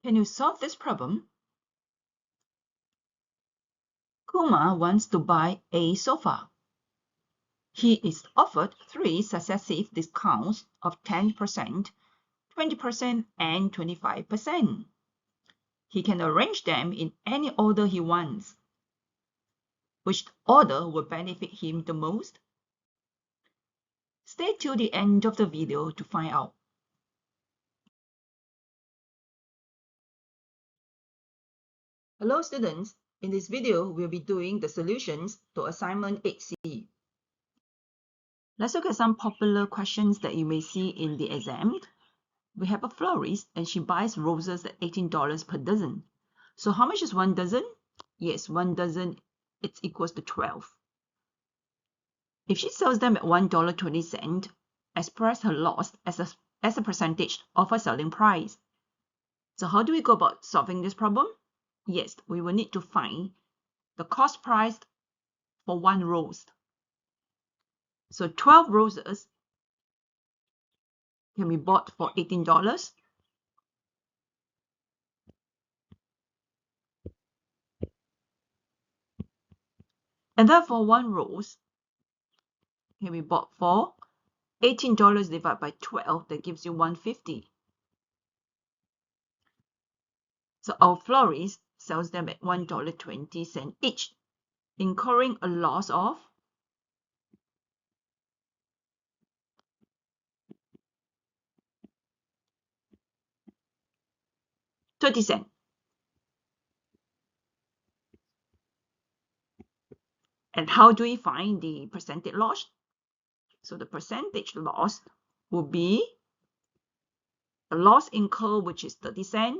Can you solve this problem? Kumar wants to buy a sofa. He is offered 3 successive discounts of 10%, 20%, and 25%. He can arrange them in any order he wants. Which order will benefit him the most? Stay till the end of the video to find out. Hello students, in this video we'll be doing the solutions to assignment 8C. Let's look at some popular questions that you may see in the exam. We have a florist and she buys roses at $18 per dozen. So how much is 1 dozen? Yes, 1 dozen, it's equals to 12. If she sells them at $1.20, express her loss as a percentage of her selling price. So how do we go about solving this problem? Yes, we will need to find the cost price for 1 rose. So 12 roses can be bought for $18. And therefore 1 rose can be bought for $18 divided by 12, that gives you $1.50. So our florist sells them at $1.20 each, incurring a loss of $0.30. And how do we find the percentage loss? So the percentage loss will be the loss incurred, which is 30 cents,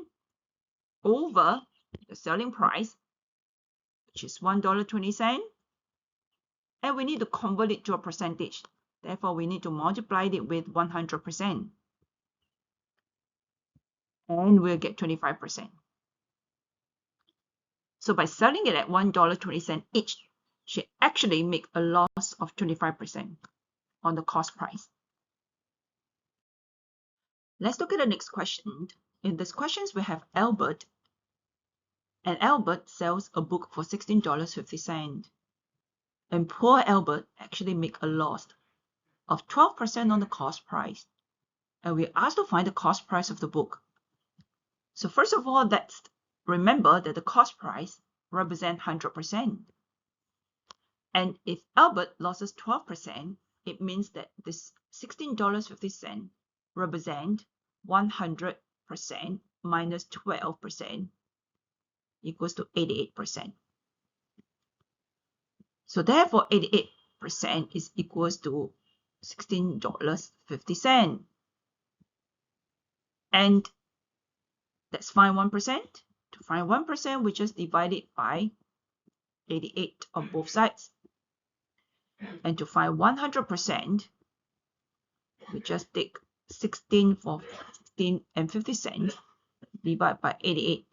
over the selling price, which is $1.20, and we need to convert it to a percentage. Therefore, we need to multiply it with 100%, and we'll get 25%. So by selling it at $1.20 each, she actually make a loss of 25% on the cost price. Let's look at the next question. In this question, we have Albert, and Albert sells a book for $16.50. And poor Albert actually make a loss of 12% on the cost price. And we're asked to find the cost price of the book. So first of all, let's remember that the cost price represents 100%. And if Albert loses 12%, it means that this $16.50 represent 100% minus 12% equals to 88%. So therefore, 88% is equals to $16.50. And let's find 1%. To find 1%, we just divide it by 88 on both sides. And to find 100%, we just take 16 for 16 and 50 cents, divide by 88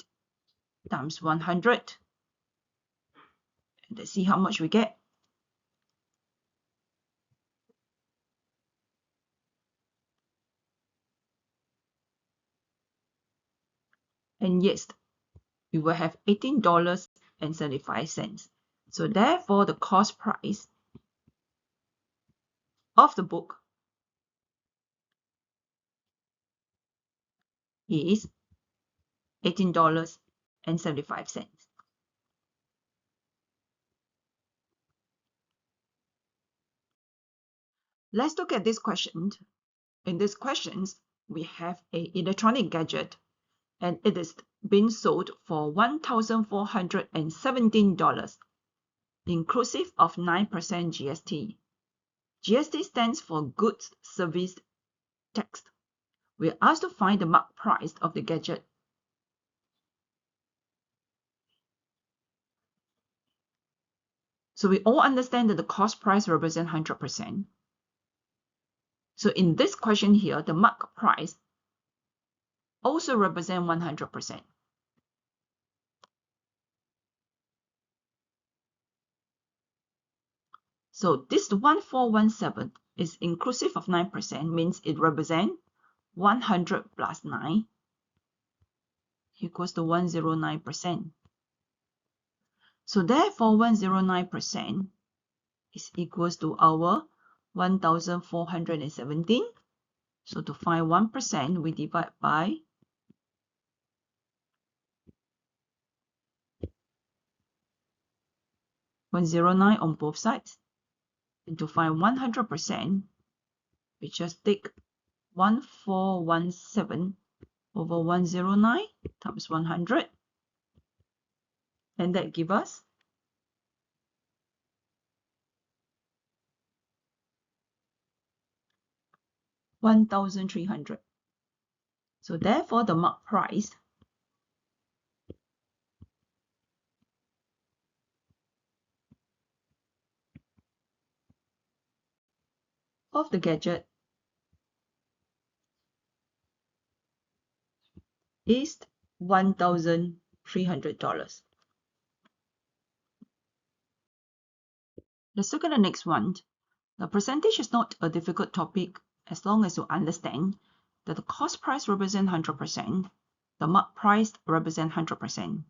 times 100. And let's see how much we get. And yes, we will have $18.75. So therefore, the cost price of the book is $18.75. Let's look at this question. In this question, we have an electronic gadget, and it is being sold for $1,417, inclusive of 9% GST. GST stands for Goods Service Tax. We're asked to find the marked price of the gadget. So we all understand that the cost price represents 100%. So in this question here, the marked price also represents 100%. So this 1417 is inclusive of 9%, means it represents 100 plus 9. equals to 109%. So therefore 109% is equals to our 1,417. So to find 1%, we divide by 109 on both sides. And to find 100%, we just take 1417 over 109 times 100. And that gives us 1,300. So therefore, the mark price of the gadget is $1,300. Let's look at the next one. The percentage is not a difficult topic as long as you understand that the cost price represents 100%, the mark price represents 100%,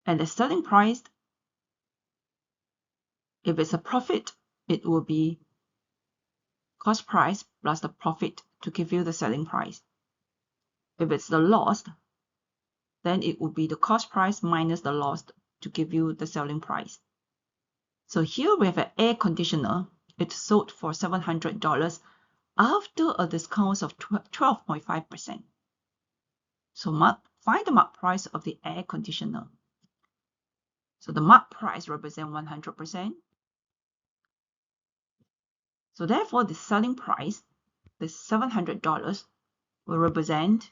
and the selling price, if it's a profit, it will be cost price plus the profit to give you the selling price. If it's the loss, then it would be the cost price minus the loss to give you the selling price. So here we have an air conditioner. It's sold for $700 after a discount of 12.5%. So find the mark price of the air conditioner. So the mark price represents 100%. So therefore, the selling price, the $700, will represent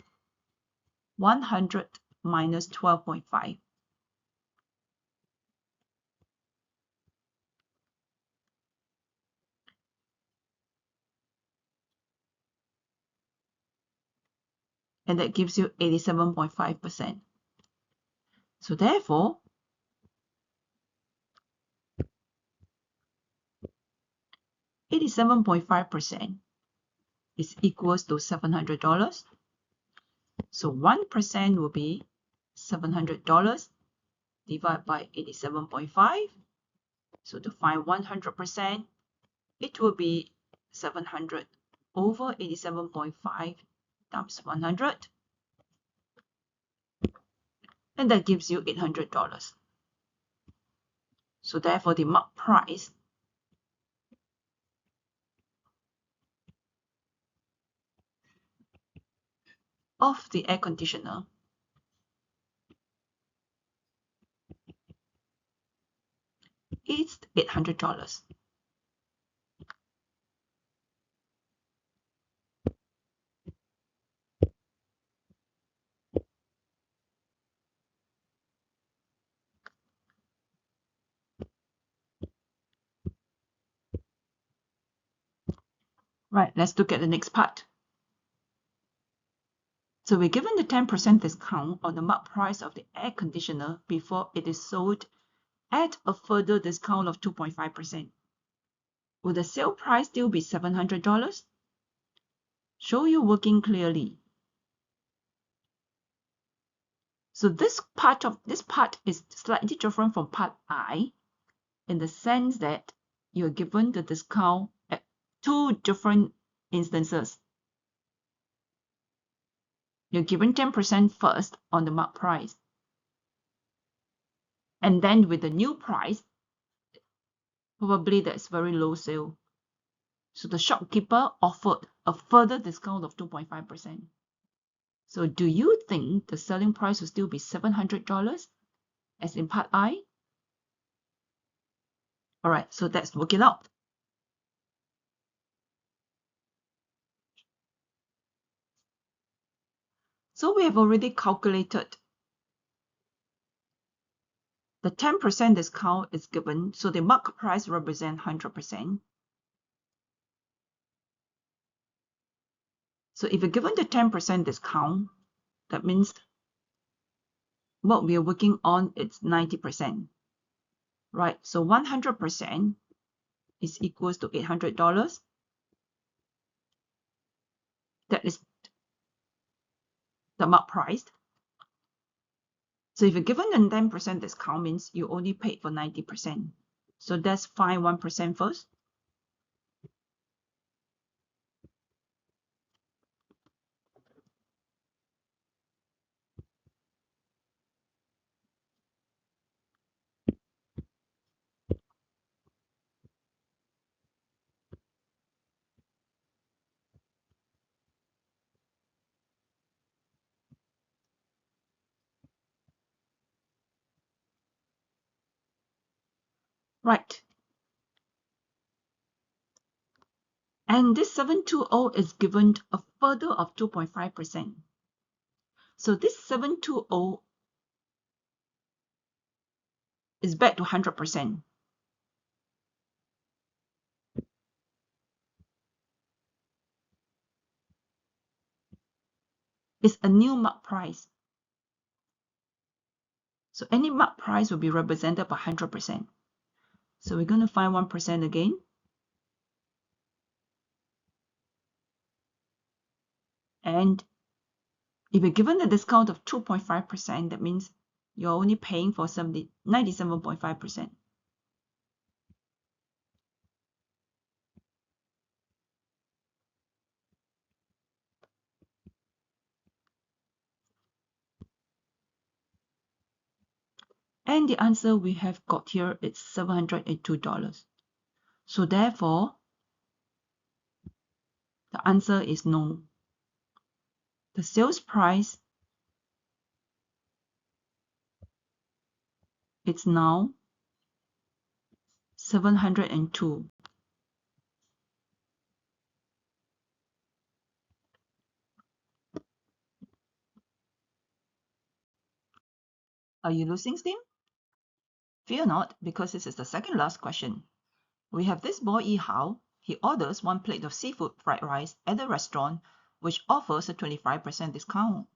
100 minus 12.5. And that gives you 87.5%. So therefore, 87.5% is equals to $700. So 1% will be $700 divided by 87.5. So to find 100%, it will be 700 over 87.5 times 100. And that gives you $800. So therefore, the mark price of the air conditioner is $800. Right, let's look at the next part. So we're given the 10% discount on the mark price of the air conditioner before it is sold at a further discount of 2.5%. Will the sale price still be $700? Show you working clearly. So this part is slightly different from part I in the sense that you're given the discount at two different instances. You're given 10% first on the mark price. And then with the new price, probably that's very low sale. So the shopkeeper offered a further discount of 2.5%. So do you think the selling price will still be $700 as in part I? All right, so let's work it out. So we have already calculated the 10% discount is given, so the mark price represents 100%. So if you're given the 10% discount, that means what we are working on is 90%. Right, so 100% is equals to $800. That is the mark price. So if you're given a 10% discount, means you only paid for 90%. So let's find 1% first. Right. And this 720 is given a further of 2.5%. So this 720 is back to 100%. It's a new mark price. So any mark price will be represented by 100%. So we're going to find 1% again. And if you're given a discount of 2.5%, that means you're only paying for 97.5%. And the answer we have got here is $702. So therefore, the answer is no. The sales price is now 702. Are you losing steam? Fear not, because this is the second last question. We have this boy Yi Hao. He orders 1 plate of seafood fried rice at the restaurant, which offers a 25% discount.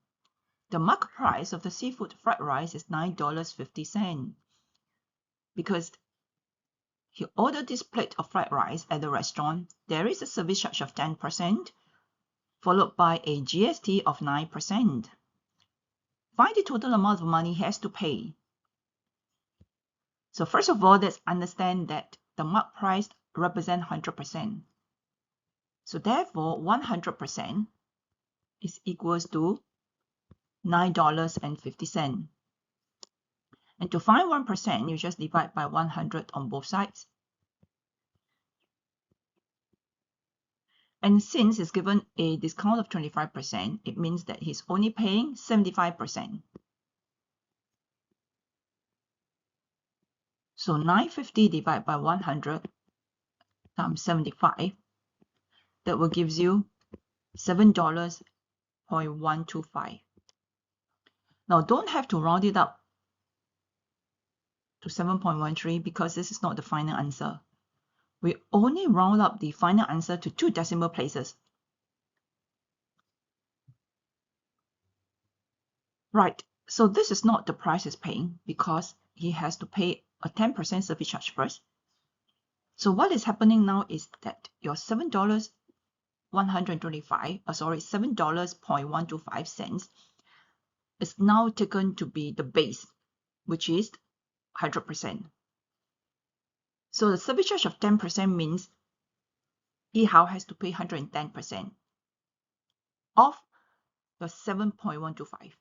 The mark price of the seafood fried rice is $9.50. Because he ordered this plate of fried rice at the restaurant, there is a service charge of 10%, followed by a GST of 9%. Find the total amount of money he has to pay. So first of all, let's understand that the mark price represents 100%. So therefore, 100% is equals to $9.50. And to find 1%, you just divide by 100 on both sides. And since it's given a discount of 25%, it means that he's only paying 75%. So 950 divided by 100 times 75, that will give you $7.125. Now don't have to round it up to 7.13 because this is not the final answer. We only round up the final answer to 2 decimal places. Right, so this is not the price he's paying because he has to pay a 10% service charge first. So what is happening now is that your $7.125 is now taken to be the base, which is 100%. So the service charge of 10% means Yi Hao has to pay 110% of the 7.125.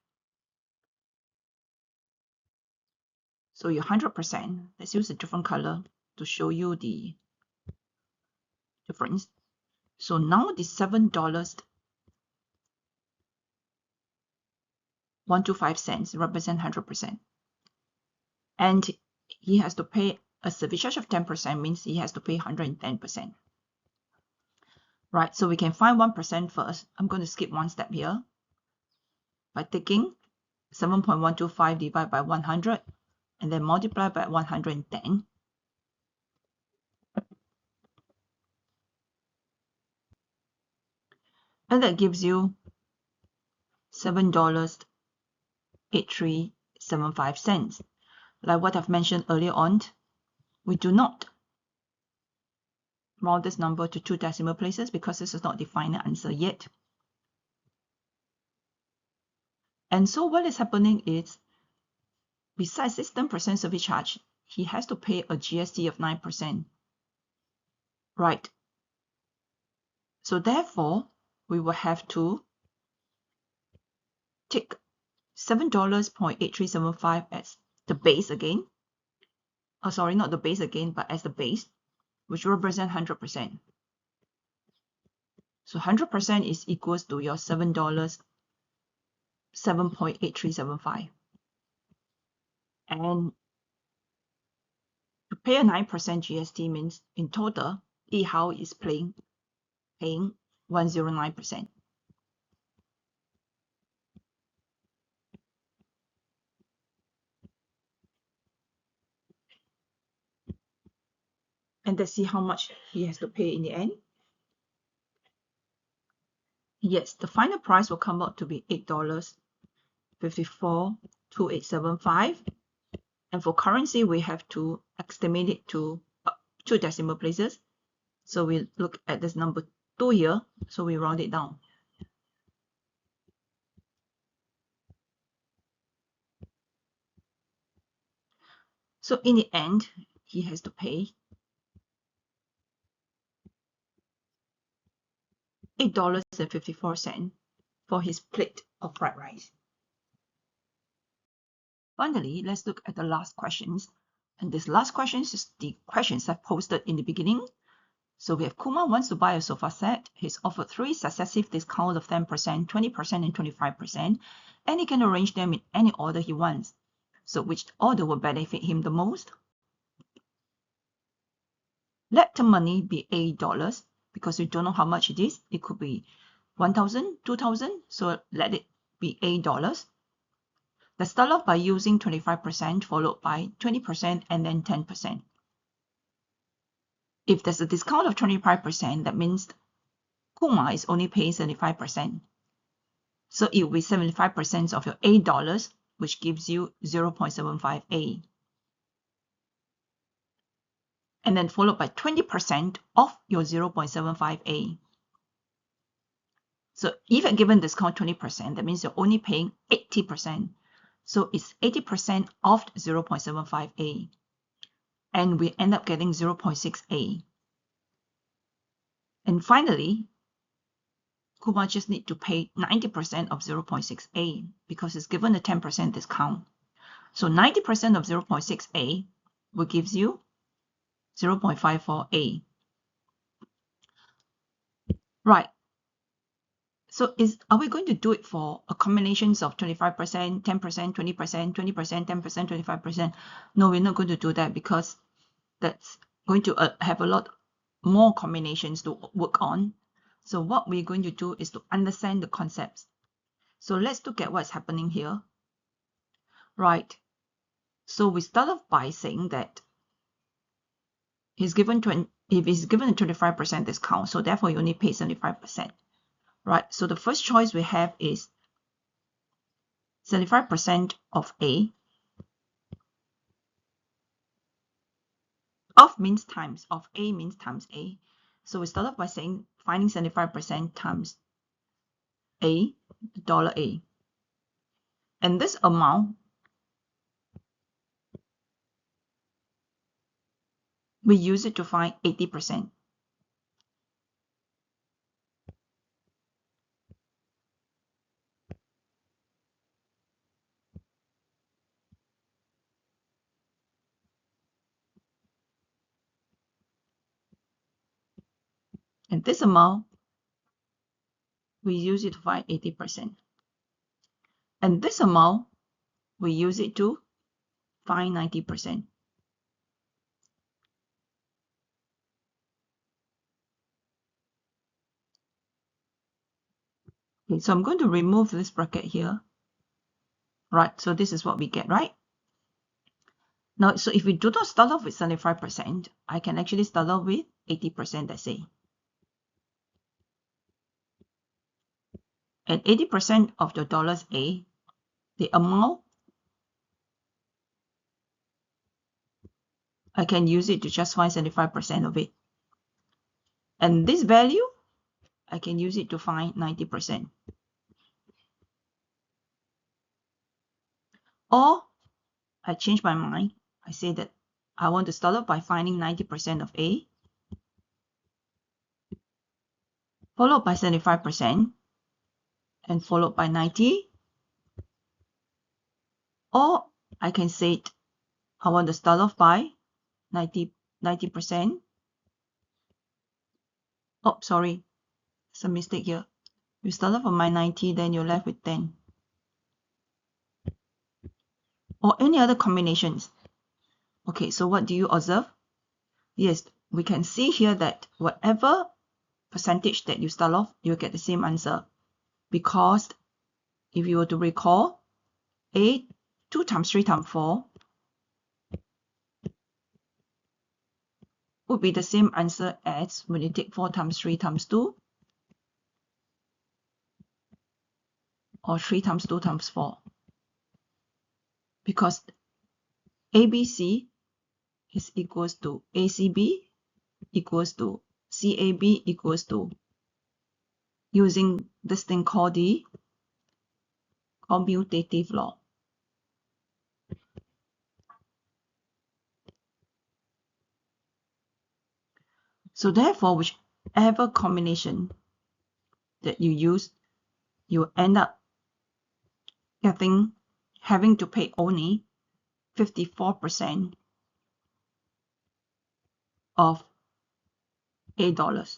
So your 100%, let's use a different color to show you the difference. So now the $7.125 represent 100%. And he has to pay a service charge of 10%, means he has to pay 110%. Right, so we can find 1% first. I'm going to skip one step here by taking 7.125 divided by 100 and then multiply by 110. And that gives you $7.8375. Like what I've mentioned earlier on, we do not round this number to 2 decimal places because this is not the final answer yet. And so what is happening is, besides this 10% service charge, he has to pay a GST of 9%. Right. So therefore, we will have to take $7.8375 as the base again. Oh, sorry, not the base again, but as the base, which represent 100%. So 100% is equals to your $7.8375. And to pay a 9% GST means in total, Yihao is paying 109%. And let's see how much he has to pay in the end. Yes, the final price will come out to be $8.542875. And for currency, we have to estimate it to 2 decimal places. So we look at this number 2 here, so we round it down. So in the end, he has to pay $8.54 for his plate of fried rice. Finally, let's look at the last questions. And this last question is the questions I posted in the beginning. So we have Kumar wants to buy a sofa set. He's offered 3 successive discounts of 10%, 20%, and 25%, and he can arrange them in any order he wants. So which order will benefit him the most? Let the money be $8 because we don't know how much it is. It could be 1,000, 2,000. So let it be $8. Let's start off by using 25% followed by 20% and then 10%. If there's a discount of 25%, that means Kumar is only paying 75%. So it will be 75% of your $8, which gives you 0.75A. And then followed by 20% of your 0.75A. So if a given discount 20%, that means you're only paying 80%. So it's 80% of 0.75A. And we end up getting 0.6A. And finally, Kumar just need to pay 90% of 0.6A because it's given a 10% discount. So 90% of 0.6A will give you 0.54A. Right. So are we going to do it for a combinations of 25%, 10%, 20%, 20%, 10%, 25%? No, we're not going to do that because that's going to have a lot more combinations to work on. So what we're going to do is to understand the concepts. So let's look at what's happening here. Right. So we start off by saying that if he's given a 25% discount, so therefore you only pay 75%. Right. So the first choice we have is 75% of A. Of means times, of A means times A. So we start off by saying finding 75% times A, $A. And this amount, we use it to find 80%. And this amount, we use it to find 80%. And this amount, we use it to find 90%. Okay, so I'm going to remove this bracket here. Right, so this is what we get, right? Now, so if we do not start off with 75%, I can actually start off with 80%, let's say. And 80% of the $A, the amount, I can use it to just find 75% of it. And this value, I can use it to find 90%. Or I change my mind. I say that I want to start off by finding 90% of A, followed by 75%, and followed by 90. Or I can say I want to start off by 90%. Oh, sorry, it's a mistake here. You start off on my 90, then you're left with 10. Or any other combinations. Okay, so what do you observe? Yes, we can see here that whatever percentage that you start off, you'll get the same answer. Because if you were to recall, A, 2 times 3 times 4 would be the same answer as when you take 4 times 3 times 2 or 3 times 2 times 4. Because ABC is equals to ACB equals to CAB equals to, using this thing called the commutative law. So therefore, whichever combination that you use, you end up having to pay only 54% of $8.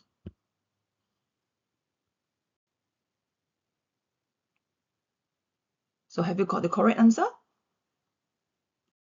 So have you got the correct answer?